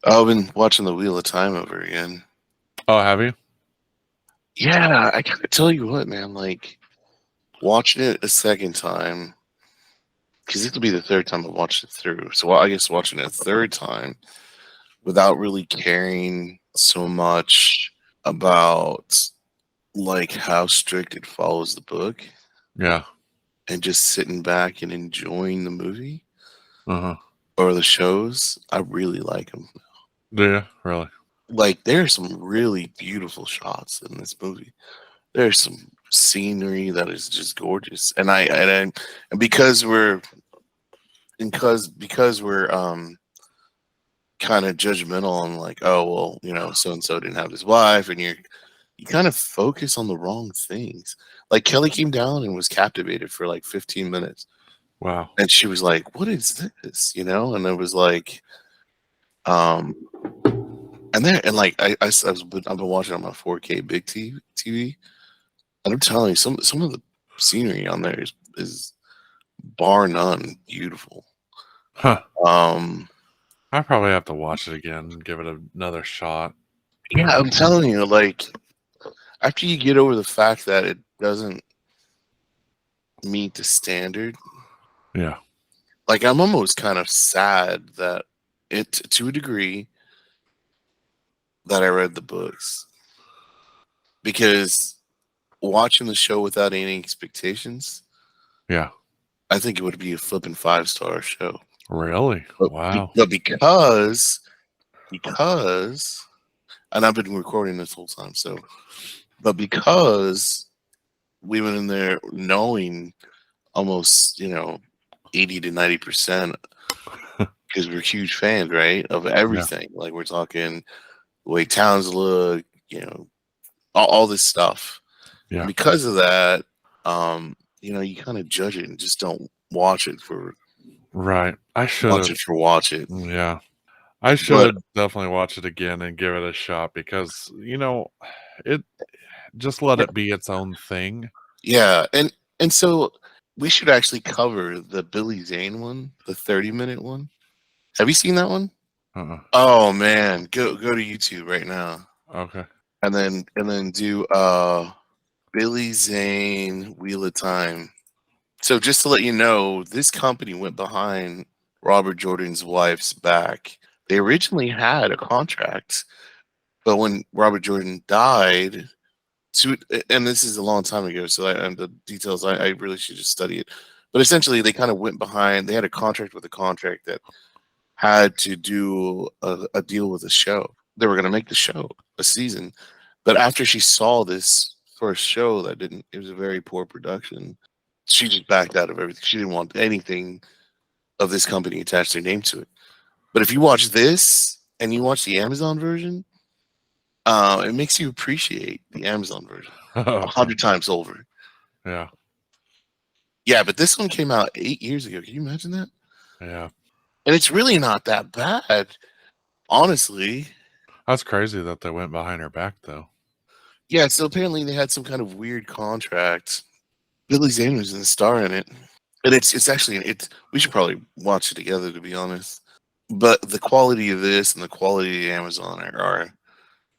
I've been watching the Wheel of Time over again. Oh, have you? Yeah, I gotta tell you what, man. Like watching it a second time, because this will be the third time I've watched it through. So I guess watching it a third time without really caring so much about like how strict it follows the book, Yeah. and just sitting back and enjoying the movie Uh-huh. or the shows, I really like them. Do you? Really? Like there's some really beautiful shots in this movie. There's some scenery that is just gorgeous, and because we're kind of judgmental on like, oh well, so and so didn't have his wife, and you kind of focus on the wrong things. Like Kelly came down and was captivated for like 15 minutes, Wow. and she was like, "What is this?" And it was like, um, and like I've been watching on my 4K big TV, and I'm telling you, some of the scenery on there is bar none beautiful. Huh. Um, I probably have to watch it again and give it another shot. yeah, I'm telling you, like after you get over the fact that it doesn't meet the standard, Yeah. like I'm almost kind of sad that it, to a degree, that I read the books, because watching the show without any expectations, Yeah. I think it would be a flipping 5-star show. Really? But, Wow. but because and I've been recording this whole time, because we went in there knowing almost 80 to 90%, because we're huge fans, right, of Yeah. everything. Like we're talking the way towns look, all this stuff. And Yeah. because of that, you kind of judge it and just don't watch it for Right. I should watch have. it for watch it. Yeah. I should But have definitely watched it again and give it a shot because, it just let it be its own thing. yeah, and so we should actually cover the Billy Zane one, the 30-minute one. Have you seen that one? Uh-uh. Oh man, go to YouTube right now, Okay. and then do Billy Zane Wheel of Time. So just to let you know, this company went behind Robert Jordan's wife's back. They originally had a contract, but when Robert Jordan died, and this is a long time ago, so and the details I really should just study it. But essentially, they kind of went behind. They had a contract with a contract that had to do a deal with a show. They were going to make the show a season, but after she saw this first show that didn't, it was a very poor production. She just backed out of everything. She didn't want anything of this company attached their name to it. But if you watch this and you watch the Amazon version, it makes you appreciate the Amazon version a Okay. 100 times over. Yeah. Yeah, but this one came out 8 years ago. Can you imagine that? Yeah. And it's really not that bad, honestly. That's crazy that they went behind her back though. Yeah, so apparently they had some kind of weird contract. Billy Zane was in the star in it, and it's actually it's. We should probably watch it together, to be honest. But the quality of this and the quality of Amazon are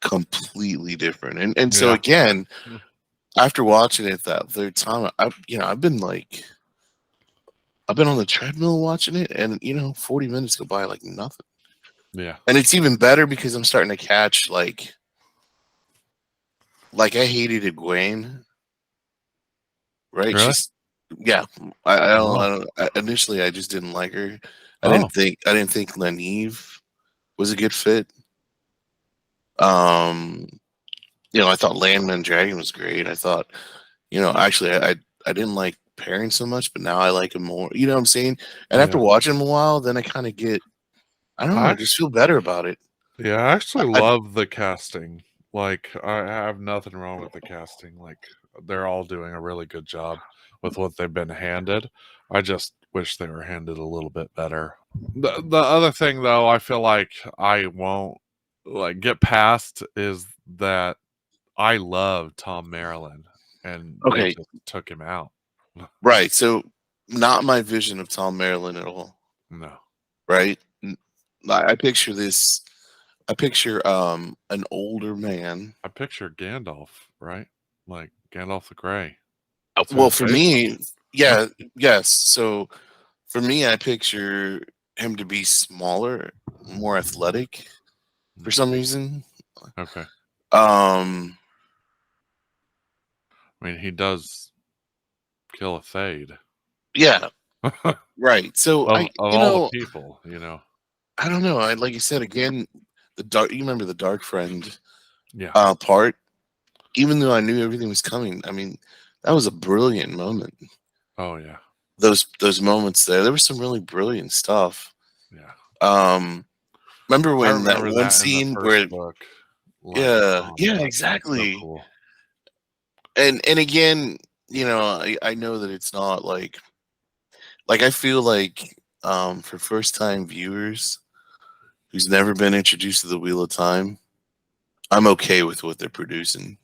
completely different. And so Yeah. again, after watching it that third time, I've been on the treadmill watching it, and 40 minutes go by like nothing. Yeah. And it's even better because I'm starting to catch like I hated Egwene, right? Really? Yeah. I don't, Oh. I don't initially I just didn't like her. Oh. I didn't think Leneve was a good fit. Um, I thought Landman Dragon was great. I thought, actually I didn't like Perrin so much, but now I like him more. You know what I'm saying? And after Yeah. watching him a while, then I kind of get, I don't know, I I just feel better about it. Yeah, I actually I love the casting. Like, I have nothing wrong with the casting. Like, they're all doing a really good job with what they've been handed. I just wish they were handed a little bit better. The other thing though, I feel like I won't like get past is that I love Tom Maryland and they okay, just took him out. right. So not my vision of Tom Maryland at all. No. Right? I picture this. I picture an older man. I picture Gandalf, right? Like Gandalf the Grey. That's who Well, it's for based on. me, yeah, yes. So for me, I picture him to be smaller, more athletic for Mm, some reason. okay. Um, I mean, he does kill a Thade. yeah, of right. So all the people, you know. I don't know. I like you said again, the dark. You remember the dark friend Yeah. part? Even though I knew everything was coming, I mean, that was a brilliant moment. Oh yeah. Those moments there was some really brilliant stuff. Yeah. Um, remember I when that remember one that in the scene first where, book. Like, yeah, oh yeah, man, that's so exactly. cool. And again, I know that it's not like I feel like for first time viewers who's never been introduced to the Wheel of Time, I'm okay with what they're producing.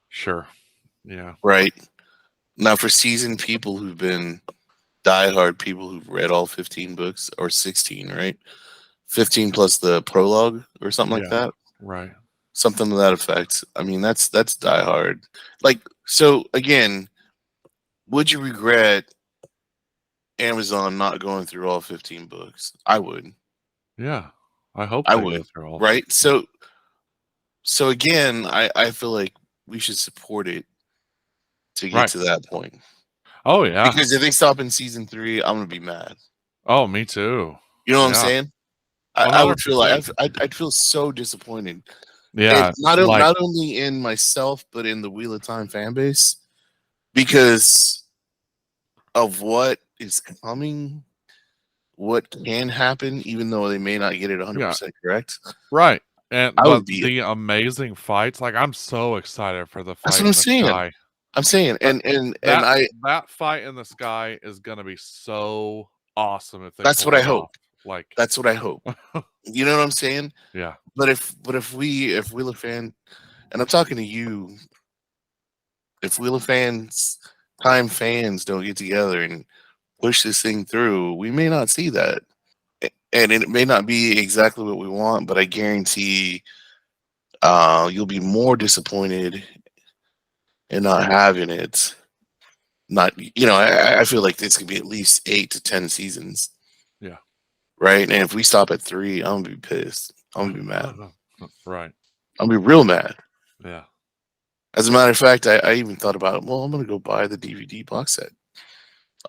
Sure. Yeah. Right now, for seasoned people who've been diehard people who've read all 15 books or 16, right? 15 plus the prologue or something like Yeah. that, Right. something to that effect. I mean, that's diehard. Like, so again, would you regret Amazon not going through all 15 books? I would. Yeah. I hope I they go would. through all Right? 15. So again, I feel like we should support it to get Right. to that point. Oh yeah. Because if they stop in season 3, I'm gonna be mad. Oh, me too. You know what I'm Yeah. sayed? I would feel like 100%. I'd feel so disappointed, and Yeah. Like, not only in myself but in the Wheel of Time fan base because of what is coming, what can happen, even though they may not get it yeah. 100% correct. Right. And I but would be. the amazing fights, like I'm so excited for the That's fight what I'm in the saying. sky. I'm saying, That and I. that fight in the sky is gonna be so awesome if they That's what pull I it hope. off. Like, That's what I hope. You know what I'm saying? yeah. But if Wheel of Fan, and I'm talking to you, if Wheel of Fans time fans don't get together and push this thing through, we may not see that. And it may not be exactly what we want, but I guarantee you'll be more disappointed in not having it. Not, I feel like this could be at least 8 to 10 seasons, Yeah. right? And if we stop at 3, I'm gonna be pissed. I'm gonna be mad. Right. I'm gonna be real mad. Yeah. As a matter of fact, I even thought about, well, I'm gonna go buy the DVD box set.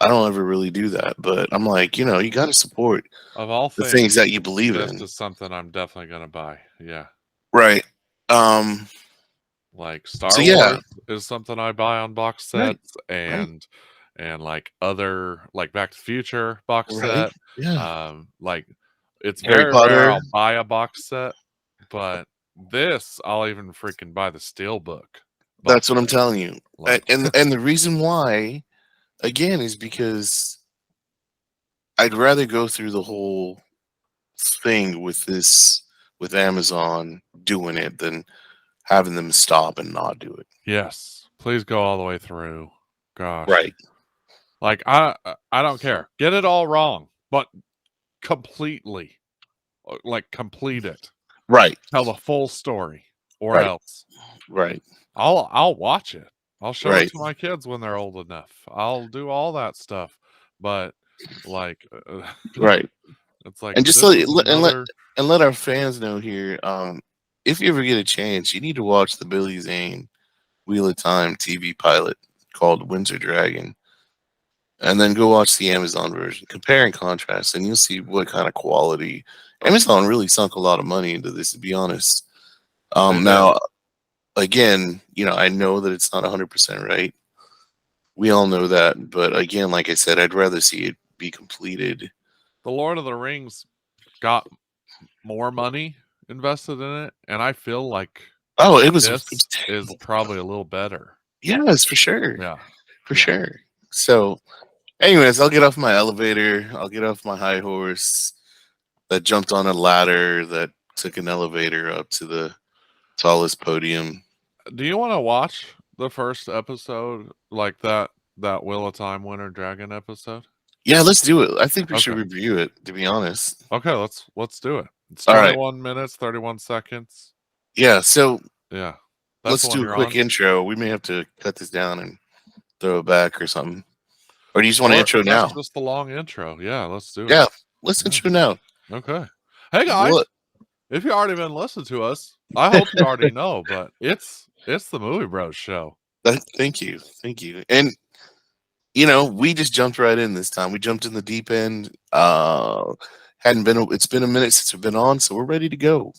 I don't ever really do that, but I'm like, you got to support Of all the things that things, you believe this in, is something I'm definitely gonna buy. Yeah. right? Um, Like so Star yeah, Wars is something I buy on box right, sets, right, and like other, like Back to the Future box right, set. yeah. Like it's Harry very rare Potter. I'll buy a box set, but this I'll even freaking buy the Steelbook That's box what I'm set. telling you, Like, and the reason why, again, is because I'd rather go through the whole thing with Amazon doing it than having them stop and not do it. yes, please go all the way through. Gosh. Right, Like I don't care. Get it all wrong, but completely. Like complete it. right, Tell the full story or right, else. right, I'll watch it. I'll show it right, to my kids when they're old enough. I'll do all that stuff. But like right. it's like And just this is another. let our fans know here. If you ever get a chance, you need to watch the Billy Zane Wheel of Time TV pilot called Winter Dragon, and then go watch the Amazon version. Compare and contrast, and you'll see what kind of quality. Amazon really sunk a lot of money into this, to be honest. They did. Now, again, I know that it's not 100% right. We all know that, but again, like I said, I'd rather see it be completed. The Lord of the Rings got more money invested in it, and I feel like Oh, it was this is terrible. probably a little better. Yes, for sure, Yeah. for Yeah. sure. So, anyways, I'll get off my elevator. I'll get off my high horse that jumped on a ladder that took an elevator up to the tallest podium. Do you want to watch the first episode, like that Wheel of Time Winter Dragon episode? Yeah, let's do it. I think we should Okay. review it, to be honest. Okay, let's do it. It's All right. 21 minutes, 31 seconds. Yeah. So Yeah. That's the let's one do a you're quick on? intro. We may have to cut this down and throw it back or something. Or do you just want to Or intro that's now? just the long intro. Yeah, let's do it. Yeah. Let's Yeah. intro now. Okay. Hey What? guys, if you already been listening to us, I hope you already know, but it's the Movie Bros show. Thank you. Thank you. And we just jumped right in this time. We jumped in the deep end. Hadn't been. It's been a minute since we've been on, so we're ready to go.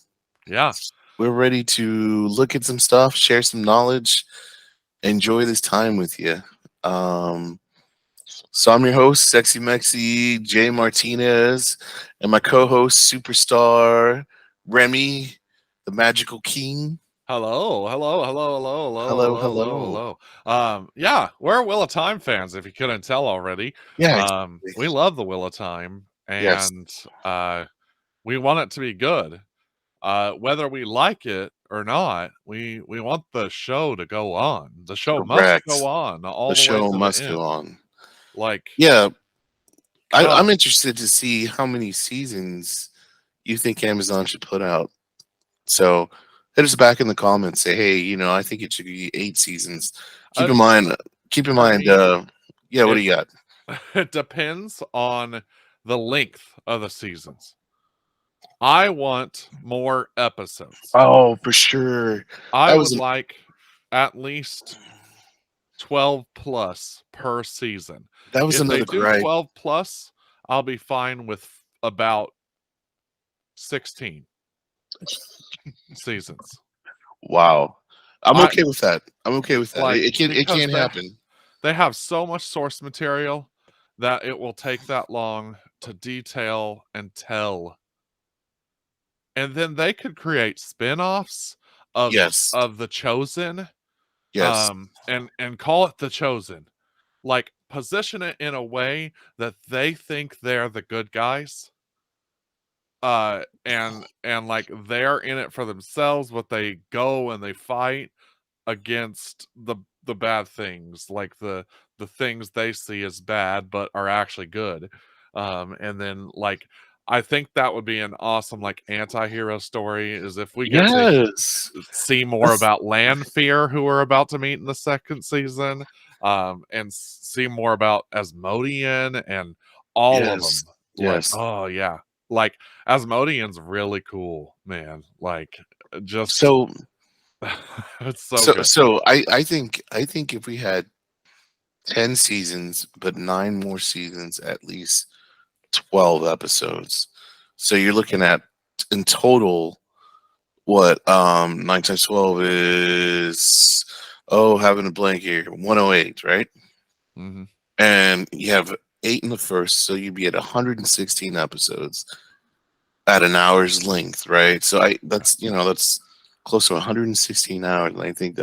Yeah. We're ready to look at some stuff, share some knowledge, enjoy this time with you. Um, so I'm your host, Sexy Mexi Jay Martinez, and my co-host, superstar Remy, the Magical King. Hello, hello, hello, hello, hello, Hello, hello, hello, hello. hello. Yeah, we're Wheel of Time fans, if you couldn't tell already. Yeah, We exactly. love the Wheel of Time, Yes, and we want it to be good. Whether we like it or not, we want the show to go on. The show must go correct. on all The the way show to the must go end. on. Like, Yeah, I'm come, interested to see how many seasons you think Amazon should put out. So hit us back in the comments. Say, hey, I think it should be 8 seasons. Keep uh, in mind. Keep in for mind. me, Yeah. What do it you got? it depends on the length of the seasons. I want more episodes. Oh, for sure. I That would was like at least 12 plus per season. If they another do gripe. 12 plus, I'll be fine with about 16 seasons. Wow. I'm I okay with that. I'm okay with that. like It because can happen. they have so much source material that it will take that long to detail and tell. And then they could create spin-offs Yes. of The Chosen, Yes. and call it The Chosen. Like, position it in a way that they think they're the good guys, and like they're in it for themselves, but they go and they fight against the bad things, like the things they see as bad but are actually good. And then, like, I think that would be an awesome, like, anti-hero story, is if we get to Yes. see more That's about Lanfear, who we're about to meet in the second season, and see more about Asmodean and all of yes. them. Like, Yes. oh yeah, like Asmodean's really cool, man. Like, just So it's so so good. so I think if we had 10 seasons, but 9 more seasons, at least 12 episodes. So you're looking at in total what 9 times 12 is, having a blank here, 108, right? Hmm. And you have 8 in the first, so you'd be at 116 episodes at an hour's length, right? So that's close to 116 hours, and I think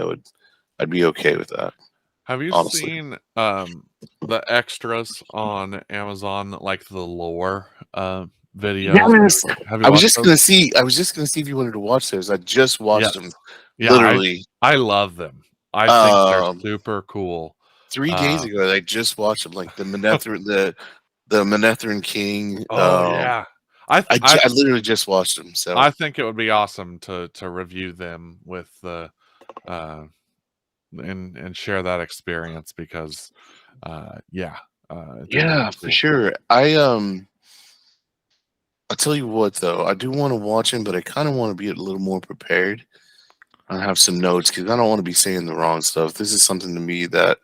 I'd be okay with that, Have you honestly. seen the extras on Amazon, like the lore videos? Yes. Have you watched those? I was just gonna see if you wanted to watch those. I just watched them Yes. Yeah, literally I love them. I think they're um super cool. 3 days Uh, ago. I just watched them, like the Manetheren King. oh yeah. I th- I I literally just watched them. So I think it would be awesome to review them with the uh and share that experience, because yeah, I think it'd yeah, be for cool. sure. I'll tell you what though, I do want to watch him, but I kind of want to be a little more prepared. I have some notes because I don't want to be saying the wrong stuff. This is something to me that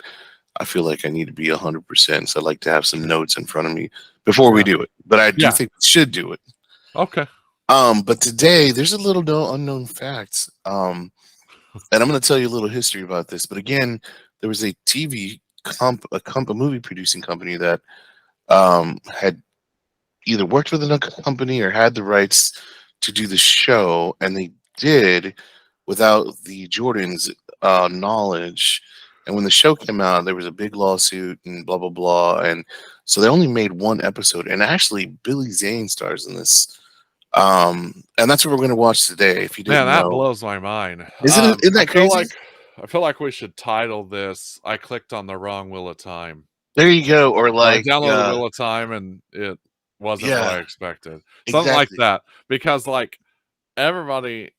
I feel like I need to be 100%. So I like to have some notes in front of me before we Yeah. do it. But I do Yeah. think we should do it. Okay. But today there's a little unknown facts. And I'm going to tell you a little history about this. But again, there was a a movie producing company that had either worked with another company or had the rights to do the show, and they did without the Jordans' knowledge. And when the show came out, there was a big lawsuit and blah blah blah, and so they only made one episode. And actually, Billy Zane stars in this, and that's what we're going to watch today. If you Man, didn't that know, blows my mind. isn't that crazy? I feel like we should title this "I clicked on the wrong Wheel of Time," There you go. Or or I like, downloaded the Wheel of Time and it. wasn't what I Yeah, expected. Something like exactly. that. Because like everybody,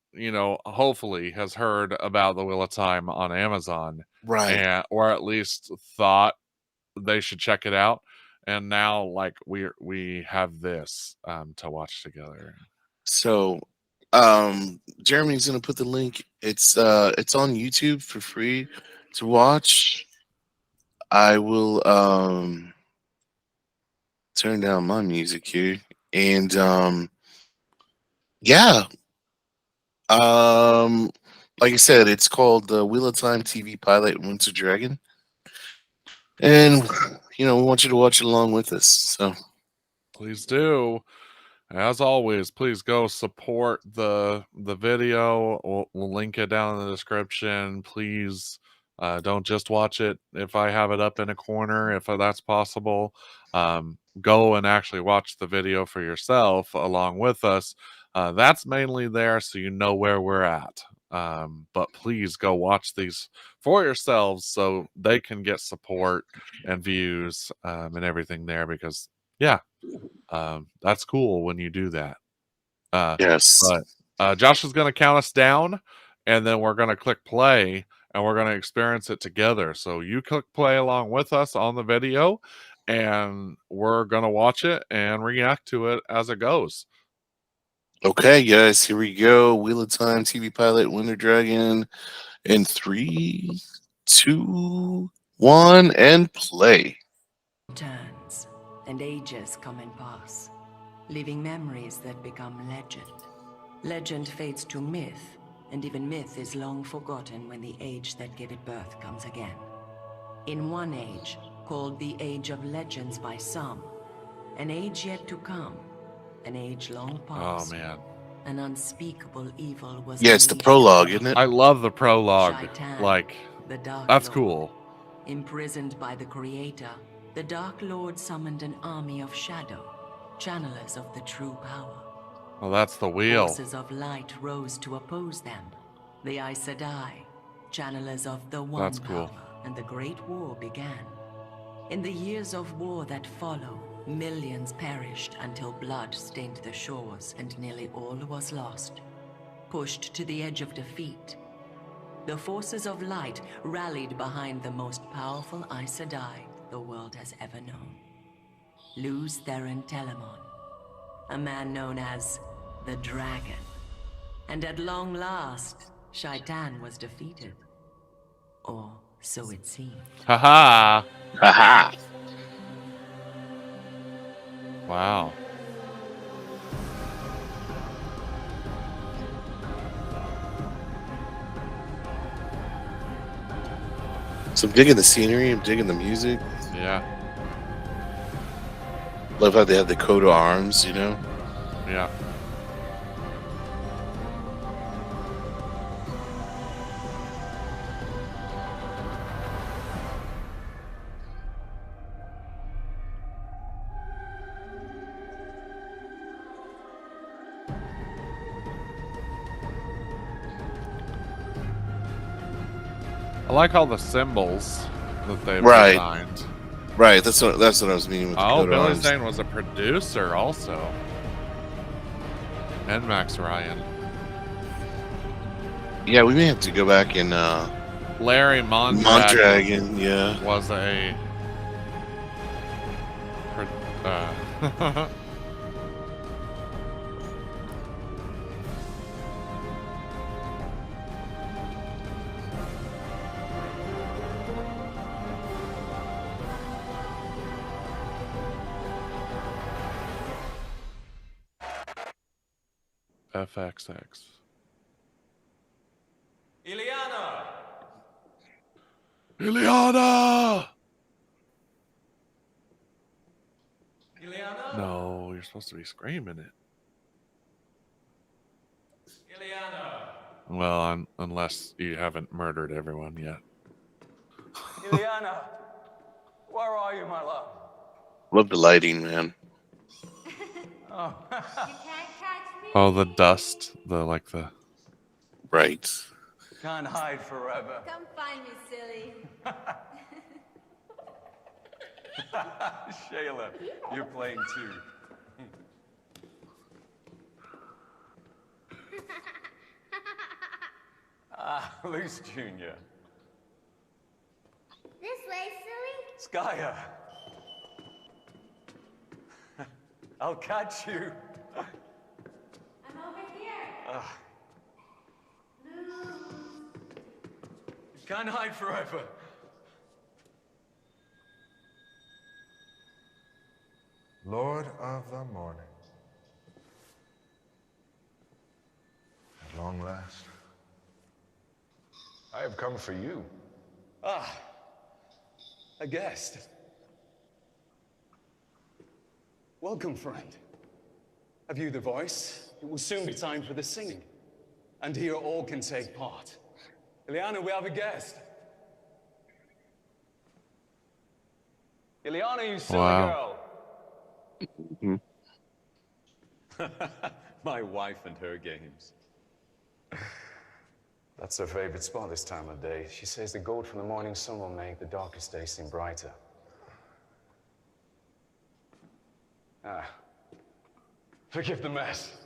hopefully has heard about the Wheel of Time on Amazon Right. and or at least thought they should check it out. And now like we have this to watch together. So, Jeremy's gonna put the link. It's on YouTube for free to watch. I will turn down my music here, and yeah, um, like I said, it's called the Wheel of Time TV pilot Winter Dragon, and we want you to watch it along with us. So Please do. As always, please go support the video. We'll link it down in the description. Please don't just watch it if I have it up in a corner, if that's possible. Go and actually watch the video for yourself along with us. That's mainly there so you know where we're at. But please go watch these for yourselves so they can get support and views and everything there because, yeah, that's cool when you do that. Uh, yes, but Josh is going to count us down, and then we're going to click play, and we're going to experience it together. So you click play along with us on the video, and we're going to watch it and react to it as it goes. okay, guys, here we go. Wheel of Time TV pilot Winter Dragon in 3, 2, 1, and play. Turns, and ages come and pass, leaving memories that become legend. Legend fades to myth, and even myth is long forgotten when the age that gave it birth comes again. In one age, called the Age of Legends by some, an age yet to come, an age long Oh past, man, an unspeakable evil was Yeah, it's the unleashed prologue, upon isn't it? I love the prologue. Shaitan, Like, the Dark that's Lord. cool. Imprisoned by the Creator, the Dark Lord summoned an army of shadow, channelers of the true power. Well, that's the wheel. Forces of light rose to oppose them. The Aes Sedai, channelers of the One That's cool. Power, and the Great War began. In the years of war that follow, millions perished until blood stained the shores and nearly all was lost. Pushed to the edge of defeat, the forces of light rallied behind the most powerful Aes Sedai the world has ever known. Luz Theron Telemon, a man known as the Dragon. And at long last, Shaitan was defeated. Or so it seemed. Haha. Haha. Wow. So I'm digging the scenery. I'm digging the music. Yeah. Love how they have the coat of arms. Yeah. I like all the symbols that they've Right. designed. Right. That's what I was meaning with the Oh, coat of Billy arms. Zane was a producer also. And Max Ryan. Yeah, we may have to go back and Larry Mondragon Mondragon. Yeah. was a FXX. Ileana! Ileana! Ileana? No, you're supposed to be screaming it. Ileana! Well, unless you haven't murdered everyone yet. Ileana! Where are you, my love? Love the lighting, man. Oh, You can't catch me. Oh, the dust. The Right. can't hide forever. Come find me, silly. Shayla, you're playing too. Luce Jr. This way, silly. Skya. I'll catch you. I'm over here. You can't hide forever. Lord of the morning. At long last, I have come for you. A guest. Welcome, friend. Have you the voice? It will soon be time for the singing. And here all can take part. Ileana, we have a guest. Ileana, you silly Wow. girl. My wife and her games. That's her favorite spot this time of day. She says the gold from the morning sun will make the darkest days seem brighter. Forgive the mess.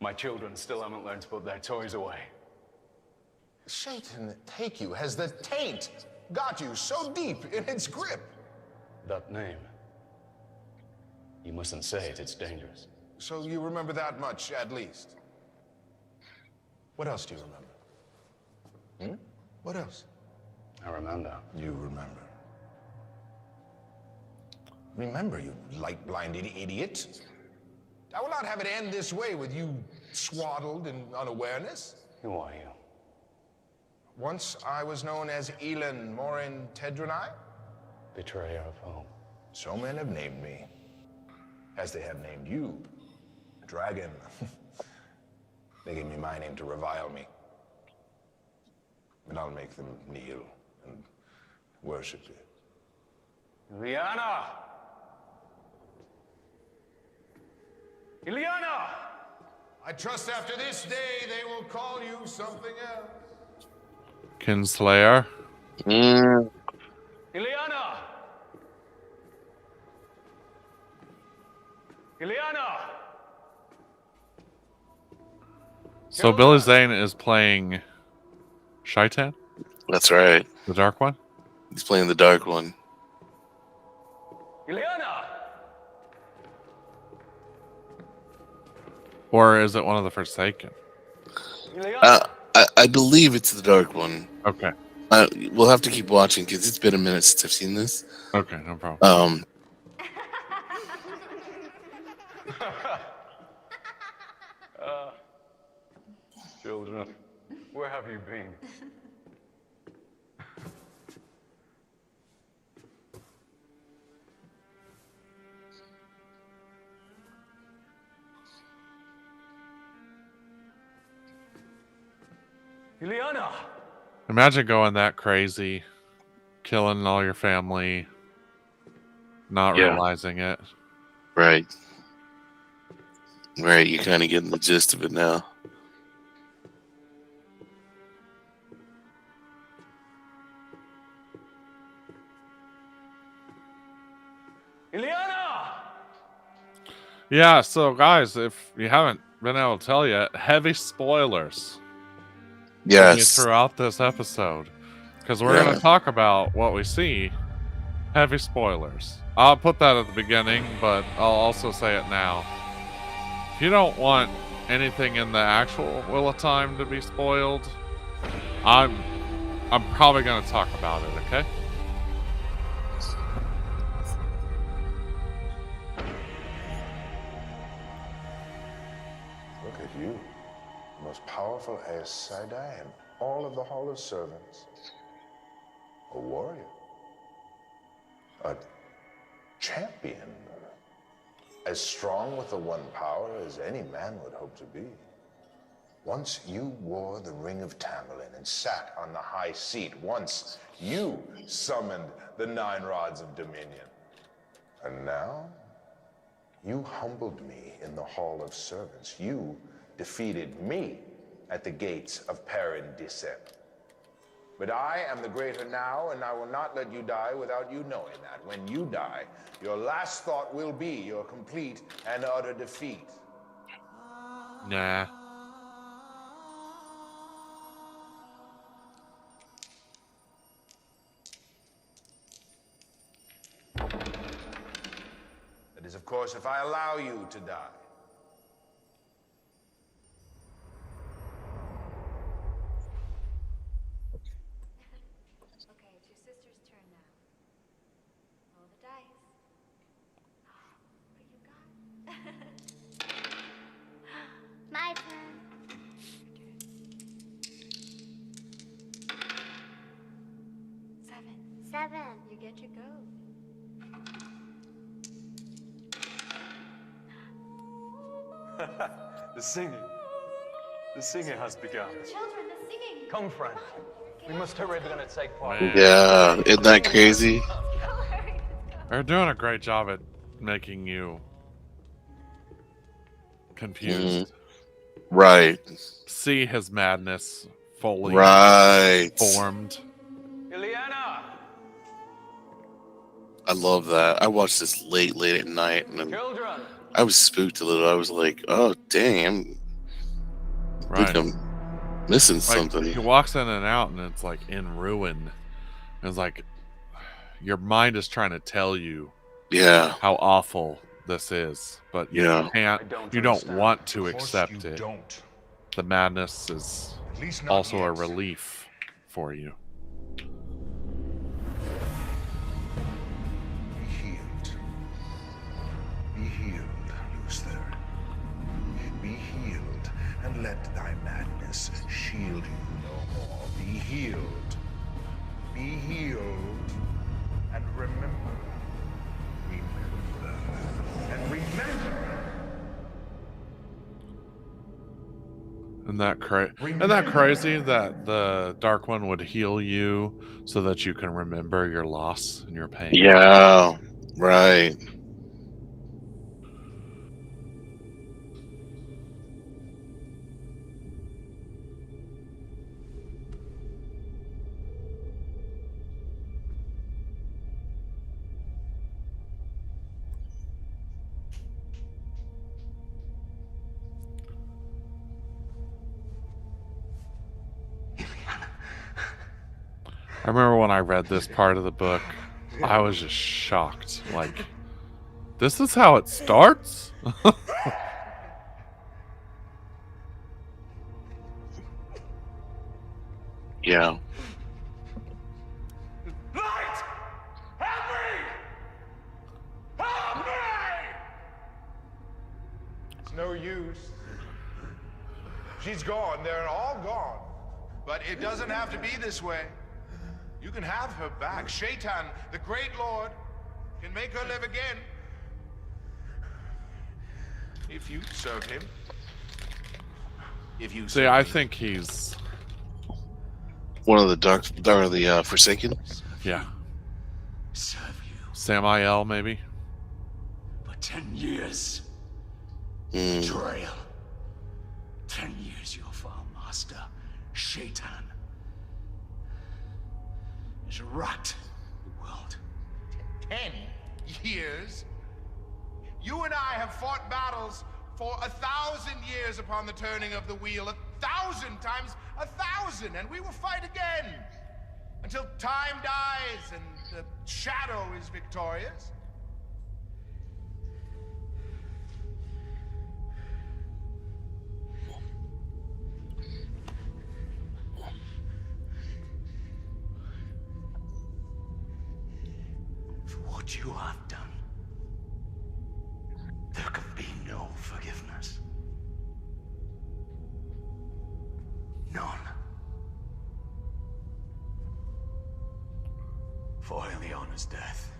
My children still haven't learned to put their toys away. Satan take you. Has the taint got you so deep in its grip? That name. You mustn't say it, it's dangerous. So you remember that much, at least. What else do you remember? What else? I remember. You remember. Remember, you light-blinded idiot. I will not have it end this way with you swaddled in unawareness. Who are you? Once I was known as Elin Morin Tedranai. Betrayer of home. So men have named me, as they have named you, Dragon. They gave me my name to revile me. But I'll make them kneel and worship you. Ileana! Ileana! I trust after this day they will call you something else. Kinslayer. Mm, Ileana! Ileana! So Billy Zane is playing Shaitan, that's right. the Dark One. He's playing the dark one. Ileana! Or is it one of the Forsaken? Ileana! I believe it's the dark one. Okay. We'll have to keep watching because it's been a minute since I've seen this. Okay, no problem. Children, where have you been? Ileana! Imagine going that crazy, killing all your family, not Yeah. realizing it. Right. Right, you're kind of getting the gist of it now. Ileana! Yeah, so guys, if you haven't been able to tell yet, heavy spoilers Yes. throughout this episode. Because we're Yeah. going to talk about what we see. Heavy spoilers. I'll put that at the beginning, but I'll also say it now. If you don't want anything in the actual Wheel of Time to be spoiled, I'm probably going to talk about it, okay? Look at you. The most powerful Aes Sedai in all of the Hall of Servants. A warrior. A champion. As strong with the one power as any man would hope to be. Once you wore the Ring of Tamerlane and sat on the high seat. Once you summoned the 9 rods of dominion. And now, you humbled me in the Hall of Servants. You defeated me at the gates of Perrin Descent. But I am the greater now, and I will not let you die without you knowing that. When you die, your last thought will be your complete and utter defeat. Nah. course, if I allow you to die. Okay, it's your sister's turn now. Roll the dice. What do you got? My turn. 7. You get your goat. The singing. The singing has begun. Children, the singing. Come, friend. We must hurry. They're going to take part. Man. Yeah, isn't that crazy? They're doing a great job at making you confused. Right. See his madness fully Right. formed. Ileana! I love that. I watched this late at night, and then Children! I was spooked a little. I was like, "Oh, dang! I Right. think I'm missing Like, something." he walks in and out, and it's like in ruin. It's like your mind is trying to tell you Yeah, how awful this is, but you Yeah. can't. I don't You don't understand. want to Of course accept you it. don't. The madness is At least not also a yet. relief for you. Be healed. Be healed, Luther. Be healed, and let thy madness shield you no more. Be healed. Be healed. And remember. Remember. And remember. Isn't that crazy that the Dark One would heal you so that you can remember your loss and your pain? yeah, right. I remember when I read this part of the book, I was just shocked. Like, this is how it starts? Yeah, Light! Help me! Help me! It's no use. She's gone. They're all gone. But it doesn't have to be this way. You can have her back. Shaitan, the great lord, can make her live again. If you serve him. If you See, serve I me. think he's, one of the the Forsaken. yeah, Serve you Samael maybe. for 10 years. Mm. Betrayal. 10 years your foul master, Shaitan, has rocked the world. 10 years? You and I have fought battles for 1,000 years upon the turning of the wheel. 1,000 times 1,000, and we will fight again. Until time dies and the shadow is victorious. For what you have done, there can be no forgiveness. None. For Ileana's death,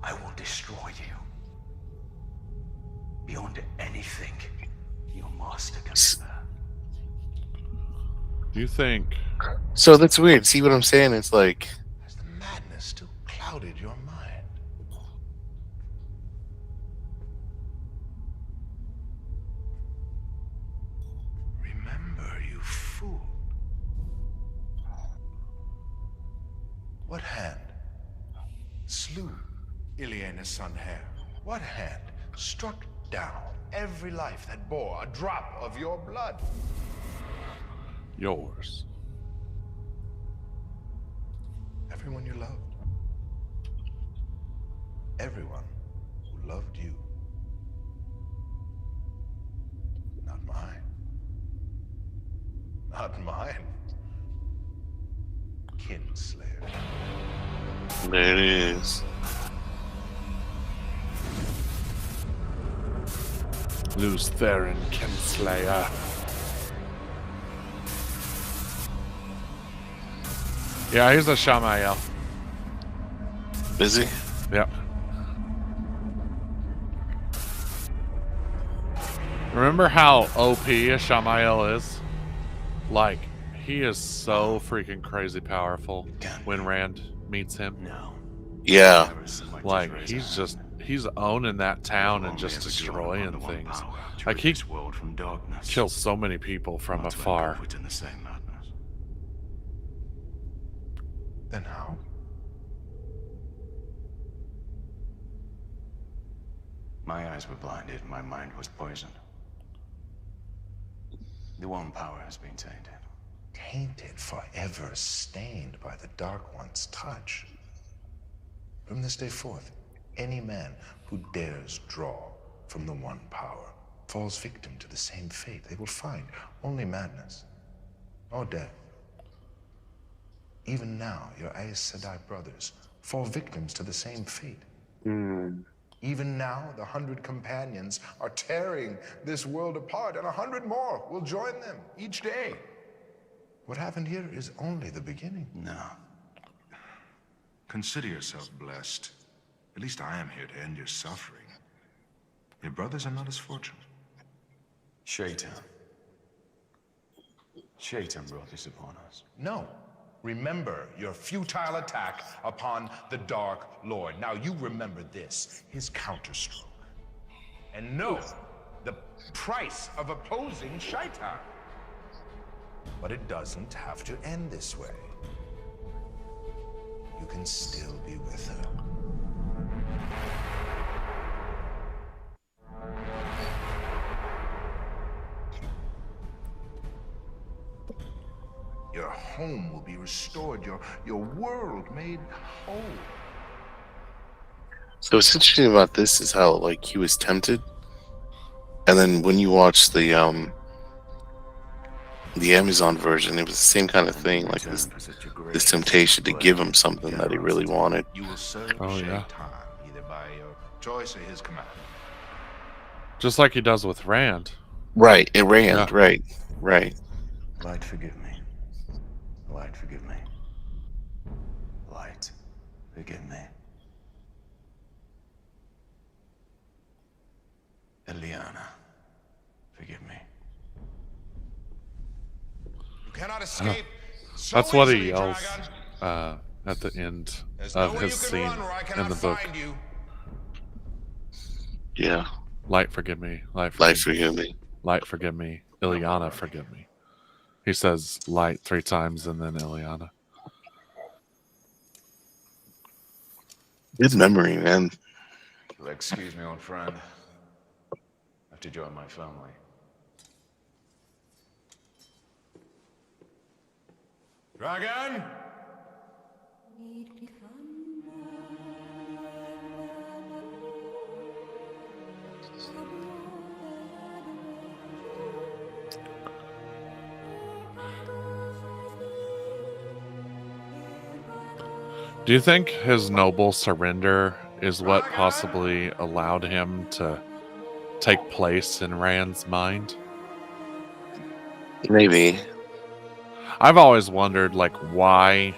I will destroy you. Beyond anything your master can bear. Do you think? So that's weird. See what I'm saying? It's like, Has the madness still clouded your mind? Remember, you fool. What hand slew Ileana's son Her? What hand struck down every life that bore a drop of your blood? Yours. Everyone you loved. Everyone who loved you. Not mine. Not mine. Kinslayer. There it is. Lose Theron Kinslayer. Yeah, he's a Shamael. Is he? Yep. Remember how OP a Shamael is? Like, he is so freaking crazy powerful when Rand meets him. No. Yeah. Never so much as Like, raise a hand. he's owning that town We'll and only just ever do it destroying under one things. power to Like, rid he this world from darkness. kills so many people from Not to afar. engulf it in the same madness. Then how? My eyes were blinded, my mind was poisoned. The one power has been tainted. Tainted, forever stained by the Dark One's touch. From this day forth, any man who dares draw from the one power falls victim to the same fate. They will find only madness or death. Even now, your Aes Sedai brothers fall victims to the same fate. Even now, the 100 companions are tearing this world apart, and 100 more will join them each day. What happened here is only the beginning. No. Consider yourself blessed. At least I am here to end your suffering. Your brothers are not as fortunate. Shaitan. Shaitan brought this upon us. No. Remember your futile attack upon the Dark Lord. Now you remember this, his counterstroke. And know the price of opposing Shaitan. But it doesn't have to end this way. You can still be with her. Your home will be restored, your world made whole. So what's interesting about this is how like he was tempted, and then when you watch the Amazon version, it was the same kind of thing, like this temptation to give him something that he really wanted. You will serve Oh, yeah. Shaitan, either by your choice or his command. Just like he does with Rand. Right, it ran. Yeah. Right. Light, forgive me. Light, forgive me. Light, forgive me. Eliana, forgive me. You cannot escape. So That's what he easily, yells dragon. at the end There's of nowhere his you can scene run where I in cannot the book. find you. Yeah. Light, forgive me. Light, Life forgive me. forgive me. Light, forgive me. Ilyana, forgive me. He says light 3 times and then Ilyana. Good memory, man. You'll excuse me, old friend. I have to join my family. Dragon? Do you think his noble surrender is what possibly allowed him to take place in Rand's mind? Maybe. I've always wondered, like, why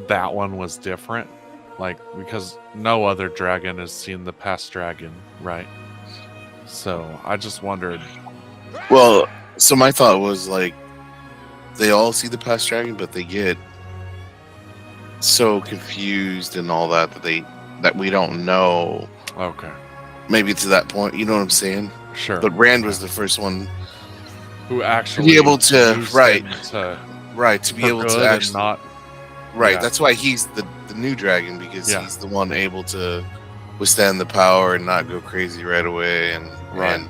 that one was different. Like, because no other dragon has seen the past dragon, right? So I just wondered. Well, so my thought was like, they all see the past dragon, but they get so confused and all that that we don't know. Okay, Maybe to that point, you know what I'm saying? sure. But Rand was the first one Who actually able to- used right. him to to be for able good to and actually not. right. yeah. That's why he's the new dragon, because Yeah. he's the one able to withstand the power and not go crazy right away. And Right.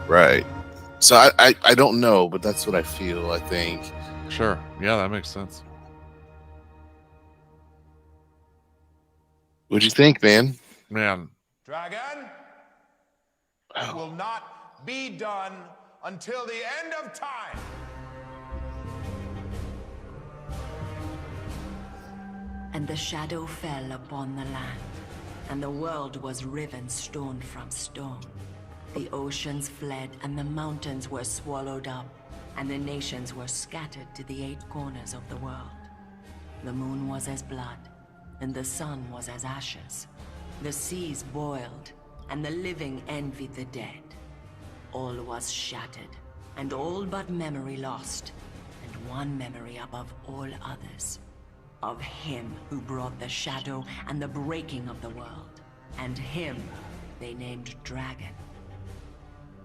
right. So I don't know, but that's what I feel. I think. Sure. Yeah, that makes sense. What'd you think, man? Man, Dragon, it will not be done until the end of time. And the shadow fell upon the land, and the world was riven stone from stone. The oceans fled, and the mountains were swallowed up, and the nations were scattered to the 8 corners of the world. The moon was as blood, and the sun was as ashes. The seas boiled, and the living envied the dead. All was shattered, and all but memory lost, and one memory above all others. Of him who brought the shadow and the breaking of the world. And him they named Dragon.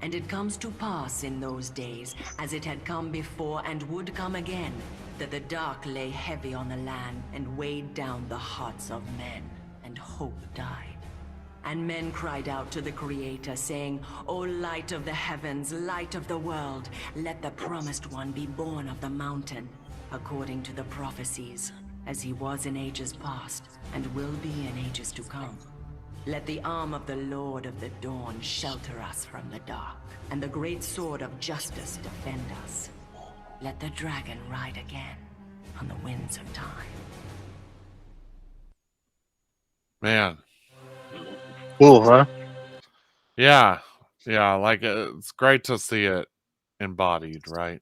And it comes to pass in those days, as it had come before and would come again, that the dark lay heavy on the land and weighed down the hearts of men, and hope died. And men cried out to the Creator, saying, O light of the heavens, light of the world, let the promised one be born of the mountain, according to the prophecies, as he was in ages past, and will be in ages to come. Let the arm of the Lord of the dawn shelter us from the dark, and the great sword of justice defend us. Let the dragon ride again on the winds of time. Man, Cool, huh? yeah, like it's great to see it embodied, right?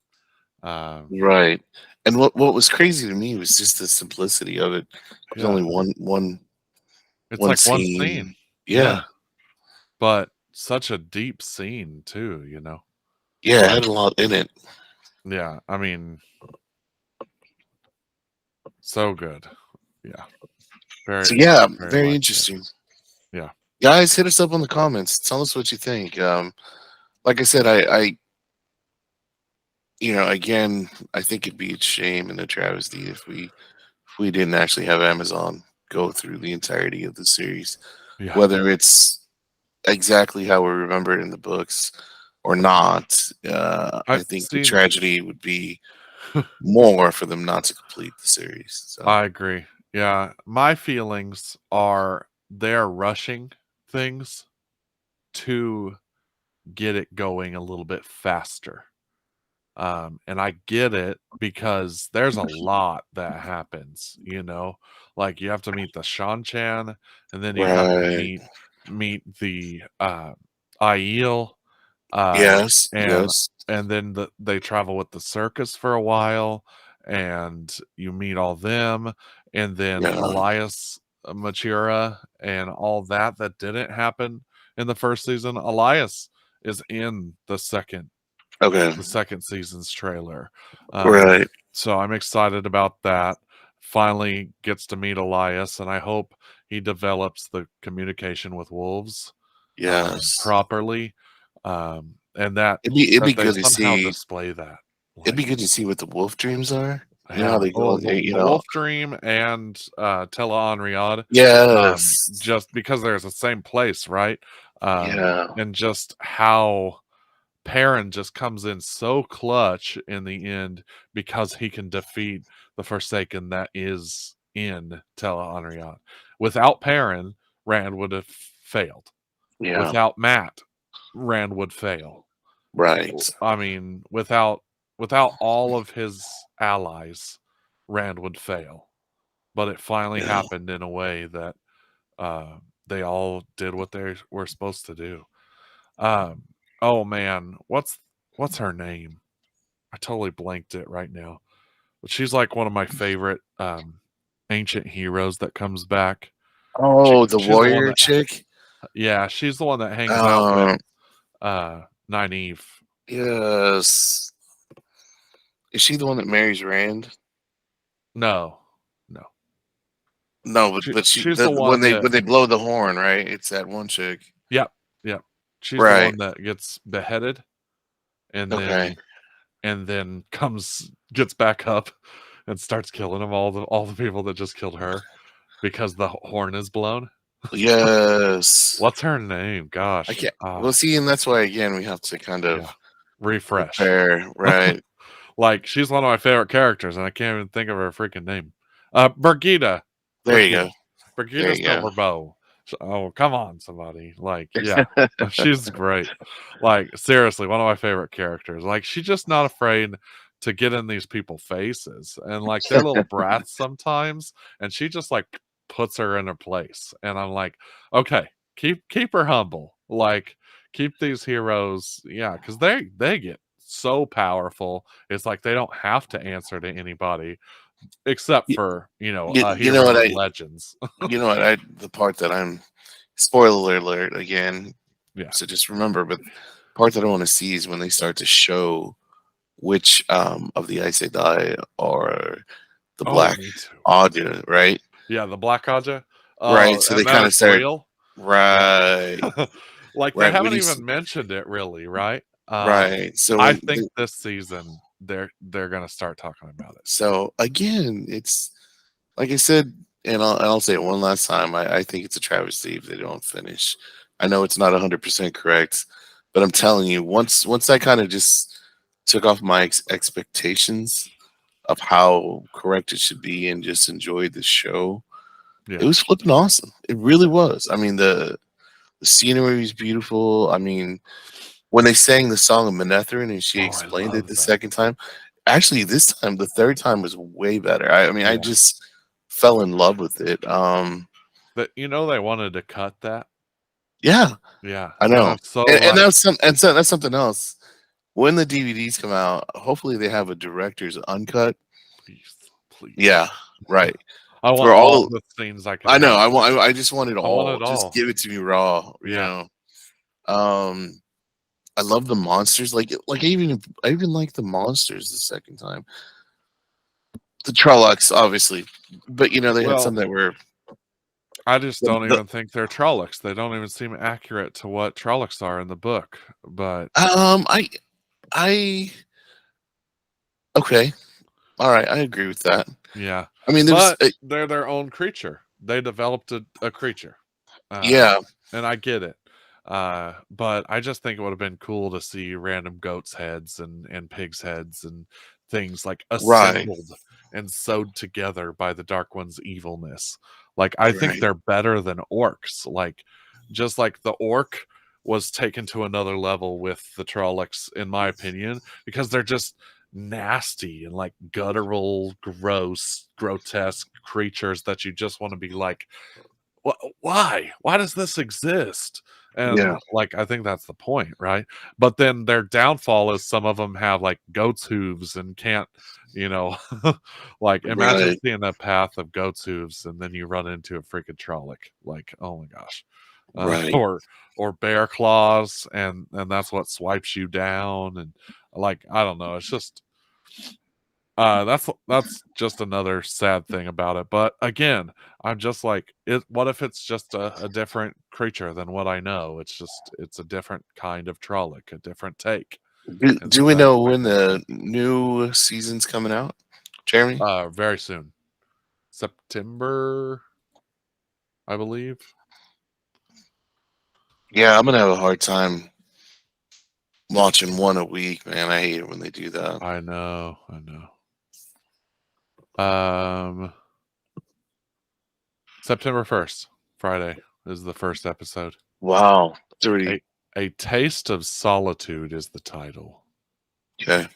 Right. And what was crazy to me was just the simplicity of it. There's Yeah. only one It's one like one scene. scene, Yeah. but such a deep scene too, you know. Yeah, it had a lot in it. Yeah, I mean, so good. Yeah, So yeah, very very like it. interesting. Yeah, Guys, hit us up in the comments. Tell us what you think. Like I said, I again, I think it'd be a shame and a travesty if we didn't actually have Amazon go through the entirety of the series, yeah, whether it's exactly how we remember it in the books or not. I I think the see. tragedy would be more for them not to complete the series. So I agree. Yeah, my feelings are they're rushing things to get it going a little bit faster. And I get it because there's a lot that happens, you know, like you have to meet the Shan-Chan, and then you have to right, meet the Aiel, uh, yes, and yes, then they travel with the circus for a while, and you meet all them, and then yeah, Elias Matura and all that didn't happen in the first season. Elias is in okay, the second season's trailer. right, So I'm excited about that. Finally gets to meet Elias, and I hope he develops the communication with wolves yes. properly, and that It'd be they good to somehow see. display that. It'd Like, be good to see what the wolf dreams are. You know how yeah, they go. oh, They, the Wolf Dream and Tela Anriad, yes, just because they're the same place, right? yeah, And just how Perrin just comes in so clutch in the end because he can defeat the Forsaken that is in Tela Anriad. Without Perrin, Rand would have failed. yeah, Without Matt, Rand would fail. right, I mean, without all of his allies, Rand would fail. But it finally yeah, happened in a way that they all did what they were supposed to do. Um, oh man, what's her name? I totally blanked it right now. But she's like one of my favorite ancient heroes that comes back. Oh, the She's the one warrior that, chick. yeah, she's the one that hangs out with Nynaeve. Yes. Is she the one that marries Rand? No, no. No, but she She's the when one they that, blow the horn, right? It's that one chick. yep, yep. She's the Right. one that gets beheaded and Okay. then gets back up and starts killing them, all the people that just killed her because the horn is blown. Yes. What's her name? I Gosh. can't. Well, see, and that's why again we have to kind Yeah. of Refresh. prepare, right? Like, she's one of my favorite characters, and I can't even think of her freaking name. Birgitta. There you go. Birgitta There you go. Silverbow. Oh, come on, somebody. Like, yeah, she's great. Like, seriously, one of my favorite characters. Like, she's just not afraid to get in these people's faces. And like they're little brats sometimes, and she just like puts her in her place. And I'm like, okay, keep her humble. Like, keep these heroes, yeah, because they get so powerful. It's like they don't have to answer to anybody except You, for, a you know what hero of I legends. you know what I the part that I'm spoiler alert again. Yeah. So just remember, but part that I want to see is when they start to show which of the Aes Sedai are the Oh, Black me too. Audio, right? Yeah, the Black Aja. Right. Oh, So they and then kind of it's start real. Yeah. right, Like they right when haven't he's even mentioned it really, right? right. So I when think this season they're gonna start talking about it. so again, it's like I said, and I'll say it one last time. I think it's a travesty if they don't finish. I know it's not 100% correct, but I'm telling you, once I kind of just took off my expectations of how correct it should be and just enjoyed the show, it Yeah. was flipping awesome. It really was. I mean, the scenery was beautiful. I mean, when they sang the song of Manetheren and she Oh, I explained it love the that. second time, actually this time the third time was way better. I mean, I Yeah. just fell in love with it. But they wanted to cut that. Yeah, Yeah. I And know. I'm so And like, so that's something else. When the DVDs come out, hopefully they have a director's uncut. please. Yeah, right. I want For all all the scenes I can I know, have. I just want it I want all. it Just all. give it to me raw, you Yeah. know. Um I love the monsters. Like I even like the monsters the second time. The Trollocs, obviously, but they had some Well, that were I just don't the even think they're Trollocs. They don't even seem accurate to what Trollocs are in the book. But I okay, all right, I agree with that. yeah. I mean, there was But they're their own creature. They developed a creature. yeah, And I get it. But I just think it would have been cool to see random goats' heads and pigs' heads and things like right, assembled and sewed together by the Dark One's evilness. Like, I think right, they're better than orcs. Like, just like the orc was taken to another level with the Trollocs, in my opinion, because they're just nasty and like guttural, gross, grotesque creatures that you just want to be like, why? Why does this exist? And yeah, like, I think that's the point, right? But then their downfall is some of them have like goat's hooves and can't, you know, like imagine right, seeing a path of goat's hooves and then you run into a freaking Trolloc. Like, oh my gosh. right, Or bear claws and that's what swipes you down. And like, I don't know. It's just that's just another sad thing about it. But again, I'm just like, what if it's just a different creature than what I know? It's a different kind of Trolloc, a different take. And Do so we that's know when the new season's coming out, Jeremy? very soon. September, I believe. Yeah, I'm gonna have a hard time watching one a week, man. I hate it when they do that. I know, I know. September 1st, Friday, is the first episode. Wow, it's already A Taste of Solitude is the title. okay.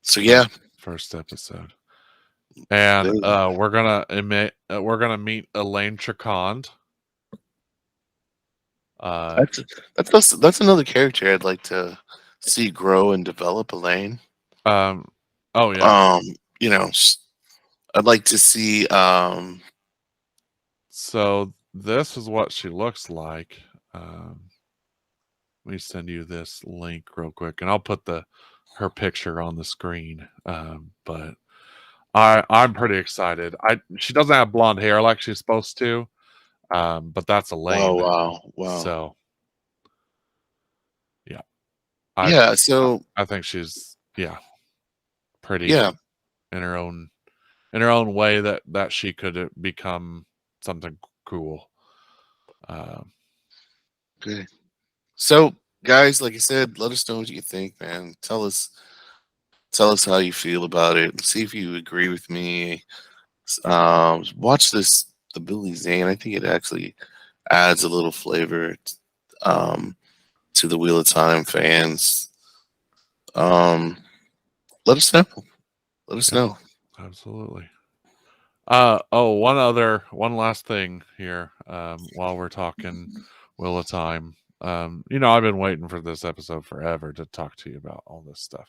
So First, yeah, first episode. And there- we're gonna meet Elaine Tricond. that's that's another character I'd like to see grow and develop. Elaine. Um, oh yeah. Um, you know, I'd like to see. So this is what she looks like. Let me send you this link real quick, and I'll put her picture on the screen. But I'm pretty excited. She doesn't have blonde hair like she's supposed to. But that's Oh Elaine. wow, wow. So yeah, I Yeah. So I think she's pretty yeah. in her own way that she could become something cool. Okay. So guys, like I said, let us know what you think, man. Tell us how you feel about it. See if you agree with me. Watch this the Billy Zane. I think it actually adds a little flavor um, to the Wheel of Time fans. Um, let us know. Let us Yeah, know. absolutely. One last thing here. While we're talking Wheel of Time, I've been waiting for this episode forever to talk to you about all this stuff.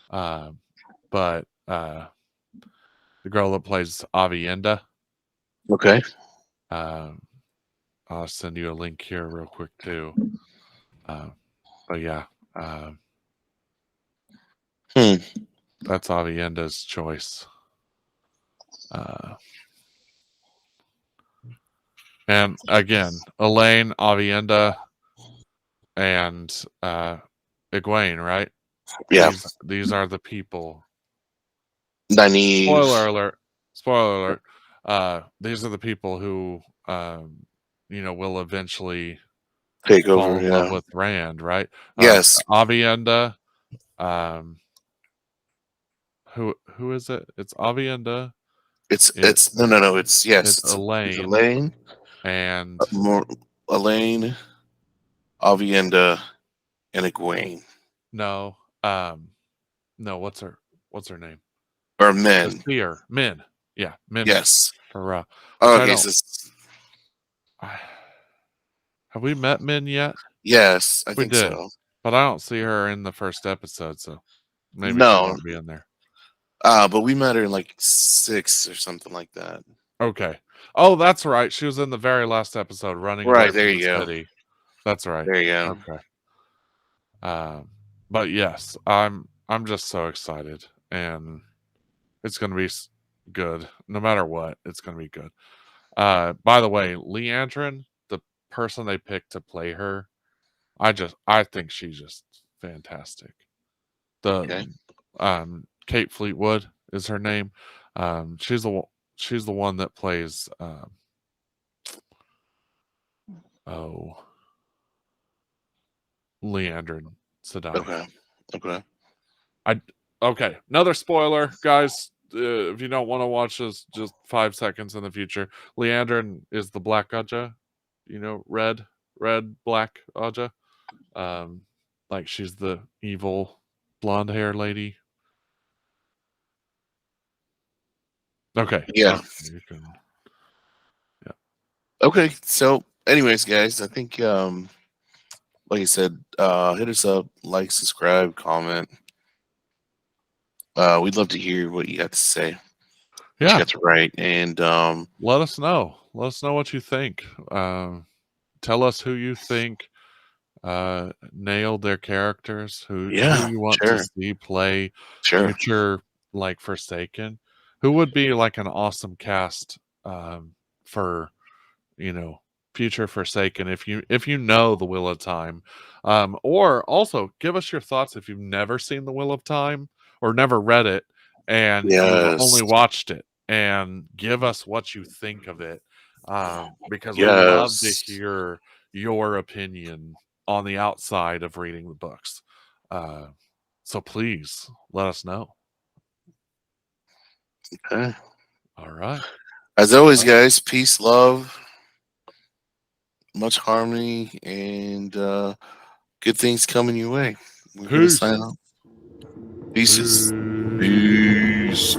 But the girl that plays Avienda, Okay. I'll send you a link here real quick too. But yeah, Hmm. that's Avienda's choice. And again, Elaine, Avienda, and Egwene, right? Yeah. These are the people. Nynaeve. Spoiler alert. Spoiler alert. These are the people who will eventually Take fall over. in love Yeah. with Rand, right? Yes. Avienda, um who is it? It's Avienda, It's no. It's yes. it's It's Elaine Elaine. and Elaine, Avienda, and Egwene. no, no, what's her name? Or The men. seer. Min. Yeah, Min Yes. Hurrah. Which Oh, I okay. don't So have we met Min yet? yes, I We think did. so. But I don't see her in the first episode, so maybe she No. won't be in there. But we met her in like 6 or something like that. Okay. Oh, that's right. She was in the very last episode running away Right, there from the you go. city. That's right. There you go. Okay. But yes, I'm just so excited, and it's gonna be good. No matter what, it's gonna be good. By the way, Leandrin, the person they picked to play her, I think she's just fantastic. Okay. The Kate Fleetwood is her name. She's the one that plays oh Leandrin Sedai. Okay. Okay. Okay, another spoiler, guys. If you don't want to watch this, just 5 seconds in the future. Leandrin is the Black Aja, red, black Aja. Like she's the evil blonde hair lady. Okay, Yeah. you can. Yeah. Okay. So, anyways, guys, I think like I said, hit us up, like, subscribe, comment. We'd love to hear what you got to say, what you Yeah, got to write, and let us know. Let us know what you think. Tell us who you think nailed their characters, who yeah, you want to sure, see play sure, future, like Forsaken, who would be like an awesome cast for future Forsaken, if you know the Wheel of Time. Or also give us your thoughts if you've never seen the Wheel of Time or never read it and you've only yes, watched it, and give us what you think of it, because we love to yes. hear your opinion on the outside of reading the books. So please let us know. Okay. All right. As always, guys, peace, love, much harmony, and good things coming your way. We're gonna sign Peace. off. Pieces. Peace. Peace.